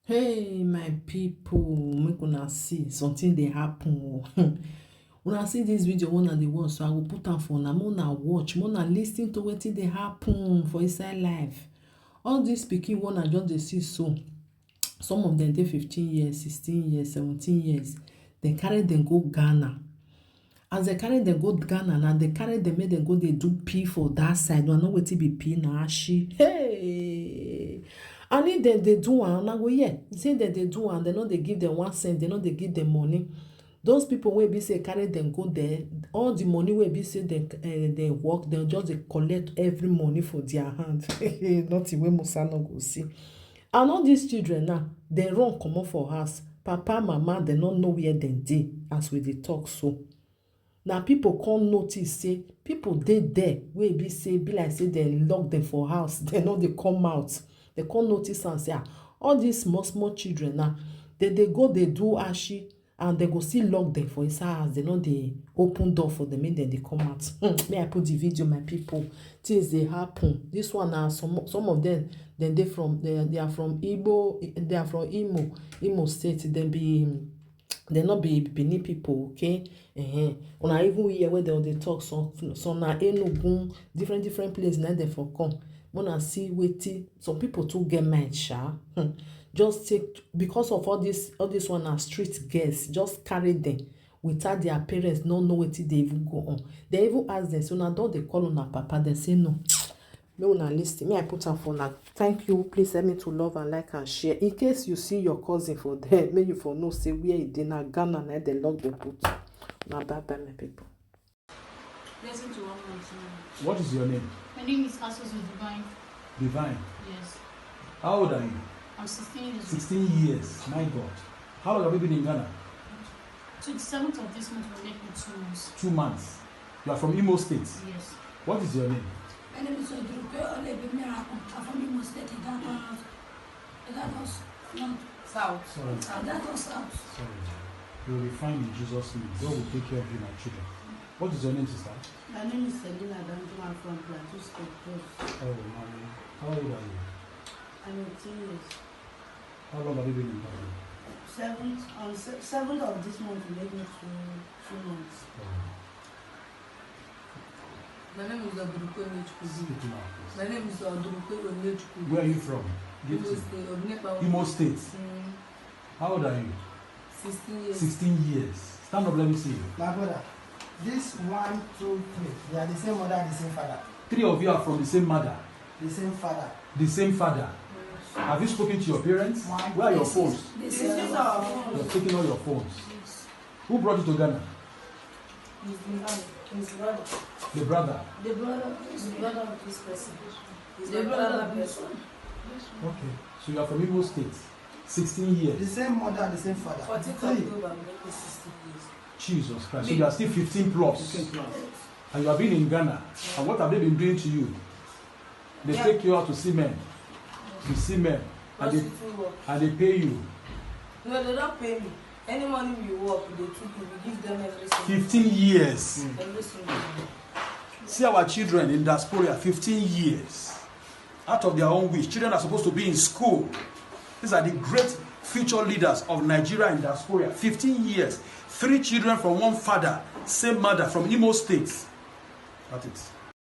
Hey, my people, make una see something dey happen. Una see this video una dey watch, so I go put am for una. Make una watch, make una lis ten to wetin dey happen for inside life. All dis pikin wey una just dey see so, some of dem dey 15 years, 16 years, 17 years. Dem carry dem go Ghana. As dem carry dem go Ghana, na dem carry dem make dem go dey do pee for that side. Una know wetin be pee na ashi. Hey! And if dem dey do am, una go hear say dem dey do am, dem no dey give dem 1 cent, dem no dey give dem money. Those people wey be say carry dem go there, all the money wey be say dem work, dem just dey collect every money for their hand. Nothing wey Musa no go see. And all these children now, dem run comot for house. Papa, mama, dem no know where dem dey as we dey talk so. Na people come notice say people dey there wey be say be like say dem lock dem for house, dem no dey come out. Dem come notice am say all these small small children now, dem dey go dey do ashi and dem go still lock dem for inside house. Dem no dey open door for dem make dem dey come out. May I put the video, my people. Things dey happen. This one na some of them. Dem dey from they are from Igbo. They are from Imo State. Dem no be Benin people, okay? Una even hear where dem dey talk some na Enugu, different place na dem for come. Una see wetin some people too get mind sha. Just take because of all this one na street girls, just carry them without their parents no know wetin dey even go on. They even ask them, so una don dey call una papa, dem say no. Make una lis ten. May I put am for una. Thank you. Please help me to love and like and share. In case you see your cousin for there, make you for know say where e dey na Ghana na dem lock dem put. Na bye bye, my people. Listen to one more time. What is your name? My name is Asos Divine. Divine. Yes. How old are you? I'm 16 years old. 16 years. My God. How long have you been in Ghana? 27th of this month will make me 2 months. 2 months. You are from Imo State. Yes. What is your name? My name is Odruke Olebimi. I'm from Imo State. That was not South. Sorry. that was south. Sorry. You will be fine in Jesus' name. God will take care of you, my children. What is your name, sister? My name is Selina Danjo. I'm from Plateau State. Oh, mommy. How old are you? I'm 18 years. How long have you been in Ghana? 7th of this month will make me 2 months. My name is Odruke Olechukwu. Speak now, please. My name is Odruke Olechukwu. Where are you from? Imo State, Odnepa. Imo State. How old are you? 16 years. 16 years. Stand up, let me see you. My brother, this 1, 2, 3, they are the same mother, the same father. 3 of you are from the same mother. The same father. The same father. Have you spoken to your parents? Where are your phones? This This is our You're taking all your phones. Who brought you to Ghana? his brother. The brother. the brother. The brother of this person. He's The my brother brother of this person. one. Okay. So you are from Imo State. 16 years. The same mother, the same father. 14th Three. October will make me 16 years. Jesus Christ. So you are still 15 plus. And you have been in Ghana. And what have they been doing to you? They take you out to see men. To see men. Prostitute work. And they pay you. No, they don't pay me. Any money we work, they took me. We give them every single 15 years. Every single day. See our children in diaspora, 15 years. Out of their own wish. Children are supposed to be in school. These are the great future leaders of Nigeria in diaspora. 15 years. 3 children from one father, same mother from Imo State. That's it.